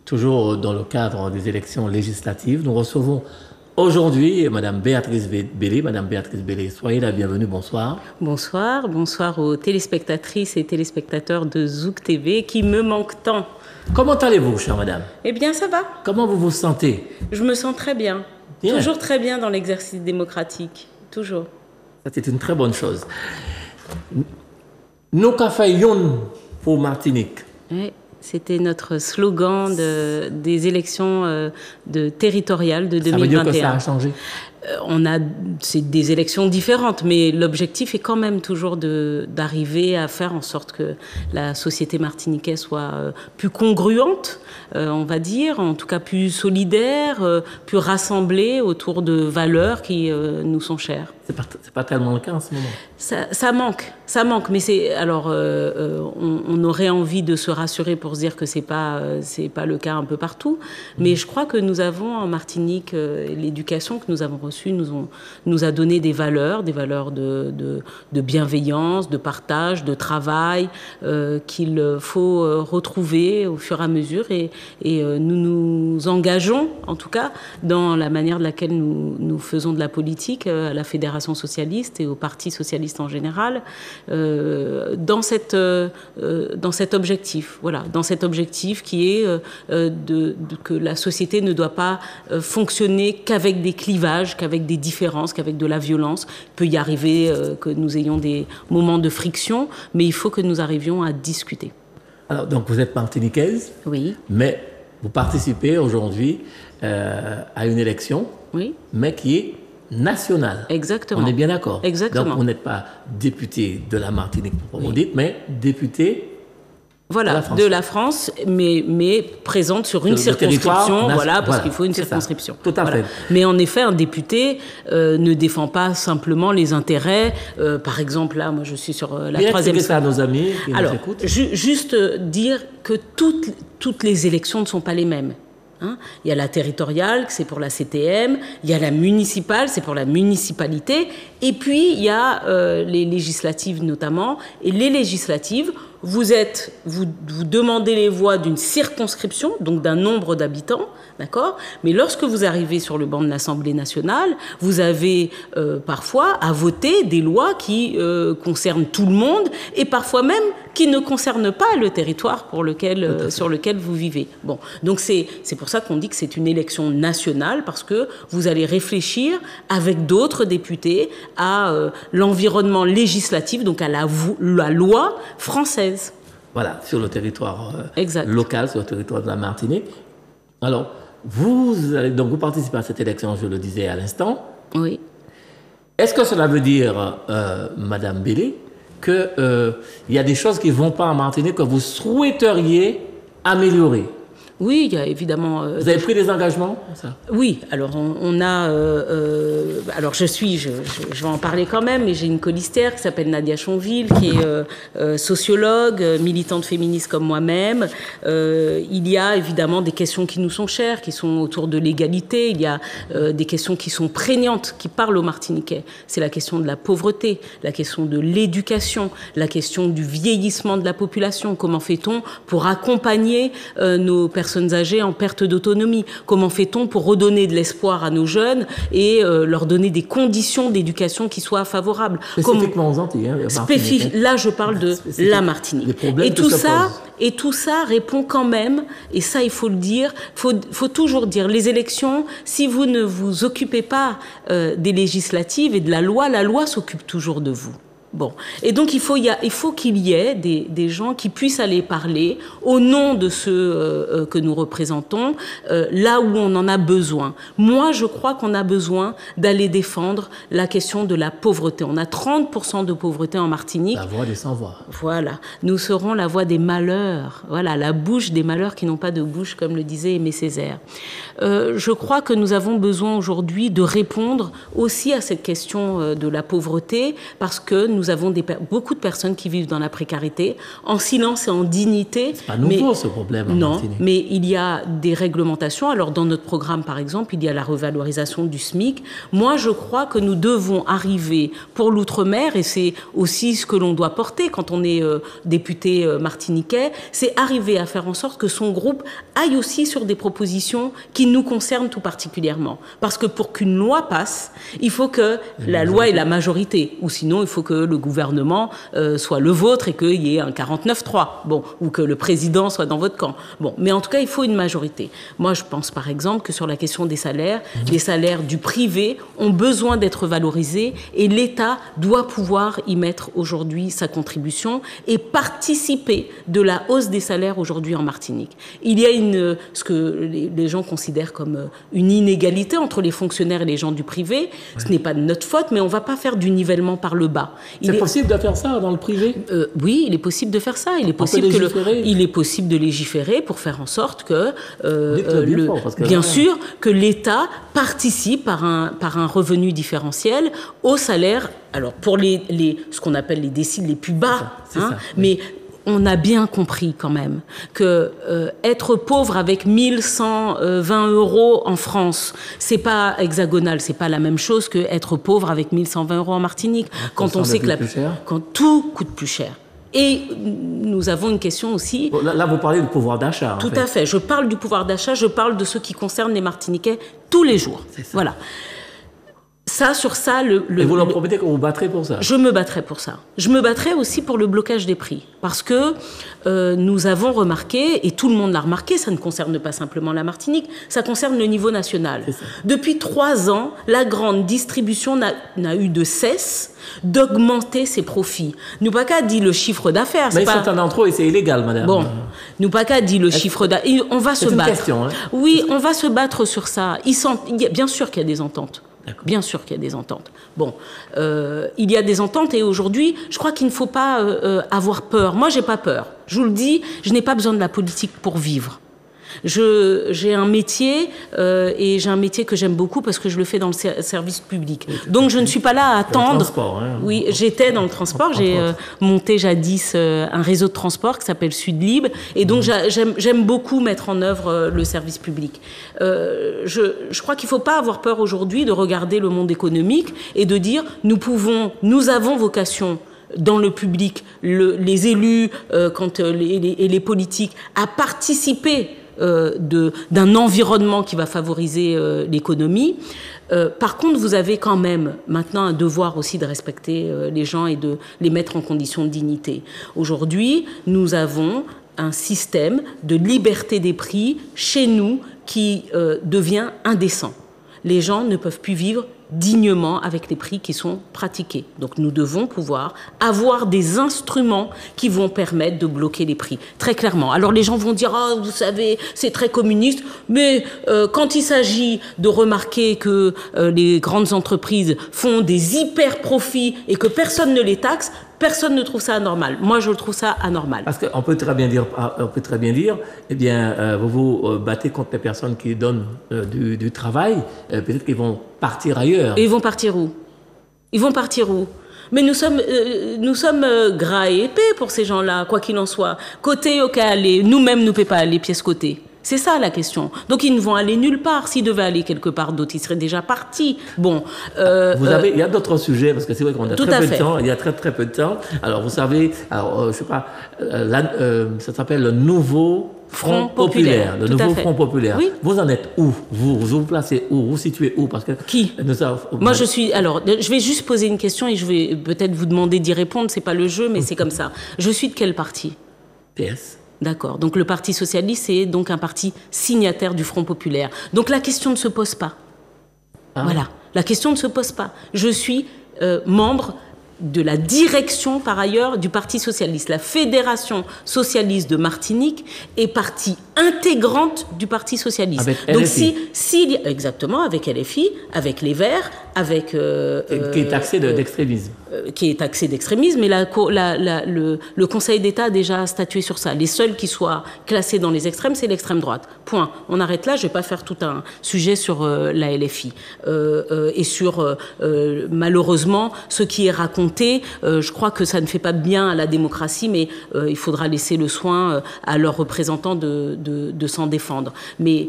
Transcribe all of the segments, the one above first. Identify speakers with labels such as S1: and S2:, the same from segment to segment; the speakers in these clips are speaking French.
S1: toujours dans le cadre des élections législatives. Nous recevons aujourd'hui Madame Béatrice Bélé. Madame Béatrice Bélé, soyez la bienvenue, bonsoir.
S2: Bonsoir, bonsoir aux téléspectatrices et téléspectateurs de Zouk TV qui me manquent tant.
S1: Comment allez-vous, chère madame?
S2: Eh bien, ça va.
S1: Comment vous vous sentez?
S2: Je me sens très bien.
S1: Bien.
S2: Toujours très bien dans l'exercice démocratique. Toujours.
S1: Ça, c'est une très bonne chose. Nos cafés yon pour Martinique.
S2: Oui, c'était notre slogan des élections territoriales de 2021.
S1: Ça veut dire que ça a changé?
S2: C'est des élections différentes, mais l'objectif est quand même toujours d'arriver à faire en sorte que la société martiniquaise soit plus congruente, on va dire, en tout cas plus solidaire, plus rassemblée autour de valeurs qui nous sont chères.
S1: C'est pas tellement le cas en ce moment.
S2: Ça manque, mais on aurait envie de se rassurer pour se dire que c'est pas le cas un peu partout. Mais je crois que nous avons en Martinique l'éducation que nous avons reçue nous a donné des valeurs de bienveillance, de partage, de travail qu'il faut retrouver au fur et à mesure et nous nous engageons en tout cas dans la manière de laquelle nous faisons de la politique à la Fédération socialiste et au Parti socialiste en général dans cet objectif, voilà, dans cet objectif qui est que la société ne doit pas fonctionner qu'avec des clivages, qu'avec des différences, qu'avec de la violence. Il peut y arriver que nous ayons des moments de friction, mais il faut que nous arrivions à discuter.
S1: Alors, donc vous êtes martiniquaise,
S2: oui,
S1: mais vous participez aujourd'hui à une élection,
S2: oui,
S1: mais qui est nationale.
S2: Exactement.
S1: On est bien d'accord.
S2: Exactement.
S1: Donc vous n'êtes pas député de la Martinique, pour vous dites, mais député
S2: de la France, mais présente sur une circonscription, parce qu'il faut une circonscription.
S1: Tout à fait.
S2: Mais en effet, un député ne défend pas simplement les intérêts. Par exemple, là, moi, je suis sur la troisième.
S1: Ça à nos amis qui nous écoutent.
S2: Juste dire que toutes les élections ne sont pas les mêmes. Il y a la territoriale, c'est pour la CTM, il y a la municipale, c'est pour la municipalité, et puis il y a les législatives notamment, et les législatives, vous demandez les voix d'une circonscription, donc d'un nombre d'habitants, d'accord ? Mais lorsque vous arrivez sur le banc de l'Assemblée nationale, vous avez parfois à voter des lois qui concernent tout le monde, et parfois même qui ne concernent pas le territoire sur lequel vous vivez. Bon, donc c'est pour ça qu'on dit que c'est une élection nationale, parce que vous allez réfléchir avec d'autres députés à l'environnement législatif, donc à la loi française.
S1: Voilà, sur le territoire
S2: exact.
S1: Local, sur le territoire de la Martinique. Alors, vous participez à cette élection, je le disais à l'instant.
S2: Oui.
S1: Est-ce que cela veut dire, Madame Bélé, qu'il y a des choses qui ne vont pas en Martinique que vous souhaiteriez améliorer?
S2: Oui, il y a évidemment...
S1: Vous avez pris des engagements ça?
S2: Oui, alors on a... alors je vais en parler quand même, mais j'ai une colistière qui s'appelle Nadia Chonville, qui est sociologue, militante féministe comme moi-même. Il y a évidemment des questions qui nous sont chères, qui sont autour de l'égalité. Il y a des questions qui sont prégnantes, qui parlent aux Martiniquais. C'est la question de la pauvreté, la question de l'éducation, la question du vieillissement de la population. Comment fait-on pour accompagner nos personnes âgées en perte d'autonomie? Comment fait-on pour redonner de l'espoir à nos jeunes et leur donner des conditions d'éducation qui soient favorables?
S1: Spécifiquement aux Antilles.
S2: Là, je parle de la Martinique. Et tout ça répond quand même, et ça, il faut le dire, faut toujours dire, les élections, si vous ne vous occupez pas des législatives et de la loi s'occupe toujours de vous. Bon, et donc il faut qu'il y ait des gens qui puissent aller parler au nom de ceux que nous représentons, là où on en a besoin. Moi, je crois qu'on a besoin d'aller défendre la question de la pauvreté. On a 30% de pauvreté en Martinique.
S1: La voix des sans-voix.
S2: Voilà, nous serons la voix des malheurs, voilà, la bouche des malheurs qui n'ont pas de bouche, comme le disait Aimé Césaire. Je crois que nous avons besoin aujourd'hui de répondre aussi à cette question de la pauvreté, parce que nous nous avons beaucoup de personnes qui vivent dans la précarité, en silence et en dignité.
S1: C'est pas nouveau ce problème en Martinique.
S2: Non, mais il y a des réglementations. Alors dans notre programme, par exemple, il y a la revalorisation du SMIC. Moi, je crois que nous devons arriver pour l'outre-mer, et c'est aussi ce que l'on doit porter quand on est député martiniquais, c'est arriver à faire en sorte que son groupe aille aussi sur des propositions qui nous concernent tout particulièrement. Parce que pour qu'une loi passe, il faut que la loi ait la majorité, ou sinon il faut que le gouvernement soit le vôtre et qu'il y ait un 49-3, bon, ou que le président soit dans votre camp. Bon, mais en tout cas, il faut une majorité. Moi, je pense par exemple que sur la question des salaires, les salaires du privé ont besoin d'être valorisés et l'État doit pouvoir y mettre aujourd'hui sa contribution et participer de la hausse des salaires aujourd'hui en Martinique. Il y a ce que les gens considèrent comme une inégalité entre les fonctionnaires et les gens du privé. Ce n'est pas de notre faute, mais on ne va pas faire du nivellement par le bas.
S1: C'est possible de faire ça dans le privé ?
S2: Oui, il est possible de faire ça. Il est possible de légiférer pour faire en sorte que, bien sûr, que l'État participe par un revenu différentiel au salaire. Alors pour ce qu'on appelle les déciles les plus bas,
S1: c'est ça, oui.
S2: Mais on a bien compris quand même que être pauvre avec 1120 € en France, c'est pas hexagonal, c'est pas la même chose que être pauvre avec 1120 € en Martinique. Quand on sait que quand tout coûte plus cher. Et nous avons une question aussi...
S1: Là, vous parlez du pouvoir d'achat.
S2: Tout à fait. Je parle du pouvoir d'achat, je parle de ce qui concerne les Martiniquais tous les jours.
S1: C'est ça.
S2: Voilà. Sur ça,
S1: et vous leur promettez que vous battrez pour ça ?
S2: Je me battrai pour ça. Je me battrai aussi pour le blocage des prix. Parce que nous avons remarqué, et tout le monde l'a remarqué, ça ne concerne pas simplement la Martinique, ça concerne le niveau national. Depuis 3 ans, la grande distribution n'a eu de cesse d'augmenter ses profits. Nous pas qu'à dire le chiffre d'affaires.
S1: Mais certains d'entre eux, et c'est illégal, madame.
S2: Bon, nous pas qu'à dire le chiffre d'affaires. On va se battre.
S1: Question, hein.
S2: Oui, on va se battre sur ça. Bien sûr qu'il y a des ententes. Bien sûr qu'il y a des ententes. Bon, il y a des ententes et aujourd'hui, je crois qu'il ne faut pas avoir peur. Moi, j'ai pas peur. Je vous le dis, je n'ai pas besoin de la politique pour vivre. J'ai un métier et j'ai un métier que j'aime beaucoup parce que je le fais dans le service public. Donc je ne suis pas là à attendre.
S1: Le transport, hein.
S2: Oui, j'étais dans le transport. J'ai monté jadis un réseau de transport qui s'appelle Sud Libre et donc j'aime beaucoup mettre en œuvre le service public. Je crois qu'il ne faut pas avoir peur aujourd'hui de regarder le monde économique et de dire nous avons vocation dans le public, les élus et les politiques à participer d'un environnement qui va favoriser l'économie. Par contre, vous avez quand même maintenant un devoir aussi de respecter les gens et de les mettre en condition de dignité. Aujourd'hui, nous avons un système de liberté des prix chez nous qui devient indécent. Les gens ne peuvent plus vivre dignement avec les prix qui sont pratiqués. Donc nous devons pouvoir avoir des instruments qui vont permettre de bloquer les prix, très clairement. Alors les gens vont dire « Ah, vous savez, c'est très communiste », mais quand il s'agit de remarquer que les grandes entreprises font des hyper profits et que personne ne les taxe, personne ne trouve ça anormal. Moi, je trouve ça anormal.
S1: Parce qu'on peut très bien dire, eh bien, vous vous battez contre les personnes qui donnent du travail. Peut-être qu'ils vont partir ailleurs.
S2: Et ils vont partir où ? Mais nous sommes gras et épais pour ces gens-là, quoi qu'il en soit. Côté, ok, aller. Nous-mêmes, nous ne pouvons pas aller pièce côté. C'est ça la question. Donc ils ne vont aller nulle part. S'ils devaient aller quelque part d'autre, ils seraient déjà partis. Bon.
S1: Il y a d'autres sujets parce que c'est vrai qu'on a très peu de temps. Il y a très peu de temps. Alors vous savez, je sais pas, ça s'appelle le nouveau Front populaire. Le nouveau Front populaire.
S2: Oui.
S1: Vous en êtes où ? Vous placez où ? Vous situez où ? Parce que
S2: qui ? Moi je suis. Alors je vais juste poser une question et je vais peut-être vous demander d'y répondre. C'est pas le jeu, mais c'est comme ça. Je suis de quel parti ?
S1: PS.
S2: D'accord. Donc le Parti socialiste est donc un parti signataire du Front populaire. Donc la question ne se pose pas. Voilà. La question ne se pose pas. Je suis membre de la direction, par ailleurs, du Parti socialiste. La Fédération socialiste de Martinique est partie intégrante du Parti socialiste.
S1: Avec LFI.
S2: Donc exactement, avec LFI, avec les Verts, avec...
S1: qui est taxé d'extrémisme.
S2: Qui est taxé d'extrémisme, mais le Conseil d'État a déjà statué sur ça. Les seuls qui soient classés dans les extrêmes, c'est l'extrême droite. Point. On arrête là, je ne vais pas faire tout un sujet sur la LFI. Et sur, malheureusement, ce qui est raconté, je crois que ça ne fait pas bien à la démocratie, mais il faudra laisser le soin à leurs représentants de s'en défendre. Mais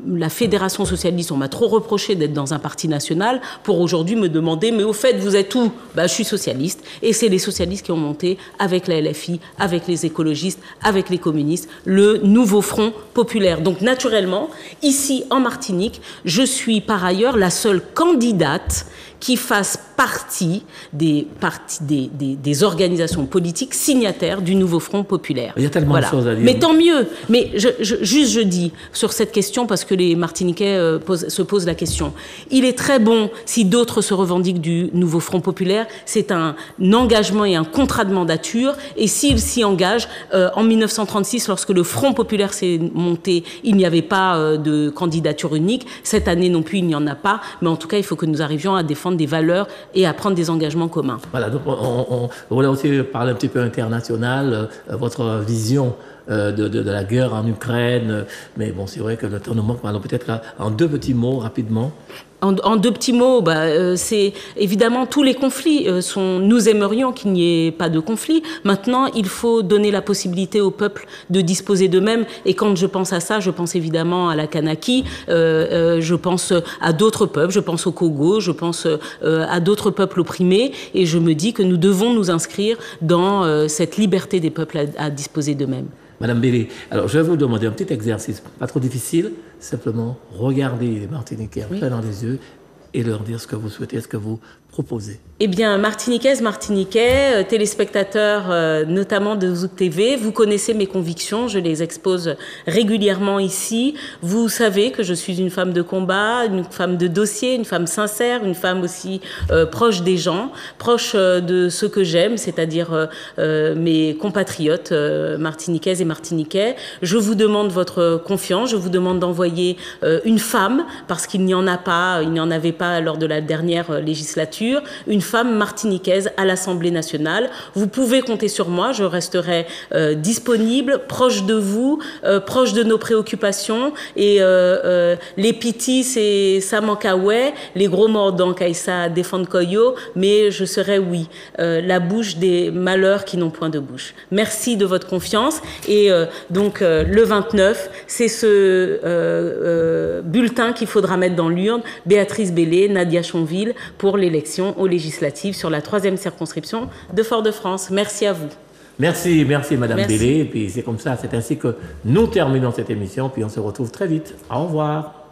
S2: la Fédération socialiste, on m'a trop reproché d'être dans un parti national pour aujourd'hui me demander, mais au fait, vous êtes où ? Je suis socialiste, et c'est les socialistes qui ont monté avec la LFI, avec les écologistes, avec les communistes, le nouveau Front populaire. Donc naturellement, ici en Martinique, je suis par ailleurs la seule candidate qui fasse partie des organisations politiques signataires du nouveau Front populaire.
S1: Il y a tellement de choses à dire.
S2: Mais tant mieux. Mais je dis sur cette question, parce que les Martiniquais se posent la question. Il est très bon, si d'autres se revendiquent du nouveau Front populaire, c'est un engagement et un contrat de mandature. Et s'ils s'y engagent, en 1936, lorsque le Front populaire s'est monté, il n'y avait pas de candidature unique. Cette année non plus, il n'y en a pas. Mais en tout cas, il faut que nous arrivions à défendre des valeurs et à prendre des engagements communs.
S1: Voilà, donc on voulait aussi parler un petit peu international, votre vision de la guerre en Ukraine, mais bon, c'est vrai que le temps nous manque, alors peut-être en deux petits mots, rapidement.
S2: En deux petits mots, c'est évidemment tous les conflits nous aimerions qu'il n'y ait pas de conflit. Maintenant, il faut donner la possibilité au peuple de disposer d'eux-mêmes. Et quand je pense à ça, je pense évidemment à la Kanaki, je pense à d'autres peuples, je pense au Congo, je pense à d'autres peuples opprimés. Et je me dis que nous devons nous inscrire dans cette liberté des peuples à disposer d'eux-mêmes.
S1: Madame Bélé, alors je vais vous demander un petit exercice, pas trop difficile, simplement regardez les Martiniquais en plein dans les yeux et leur dire ce que vous souhaitez, ce que vous proposez.
S2: Eh bien, Martiniquaises, Martiniquais, téléspectateurs notamment de Zouk TV, vous connaissez mes convictions, je les expose régulièrement ici. Vous savez que je suis une femme de combat, une femme de dossier, une femme sincère, une femme aussi proche des gens, proche de ceux que j'aime, c'est-à-dire mes compatriotes martiniquaises et martiniquais. Je vous demande votre confiance, je vous demande d'envoyer une femme, parce qu'il n'y en a pas, il n'y en avait pas lors de la dernière législature, une femme martiniquaise à l'Assemblée nationale. Vous pouvez compter sur moi, je resterai disponible, proche de vous, proche de nos préoccupations. Et les pitis, c'est ça mankaoué, les gros mordants, kaïsa défendent koyo, mais je serai, oui, la bouche des malheurs qui n'ont point de bouche. Merci de votre confiance. Et donc, le 29, c'est ce bulletin qu'il faudra mettre dans l'urne. Béatrice Bélé, Nadia Chonville, pour l'élection aux législatives sur la 3e circonscription de Fort-de-France. Merci à vous.
S1: Merci Madame Bélé. Et puis c'est comme ça, c'est ainsi que nous terminons cette émission. Puis on se retrouve très vite. Au revoir.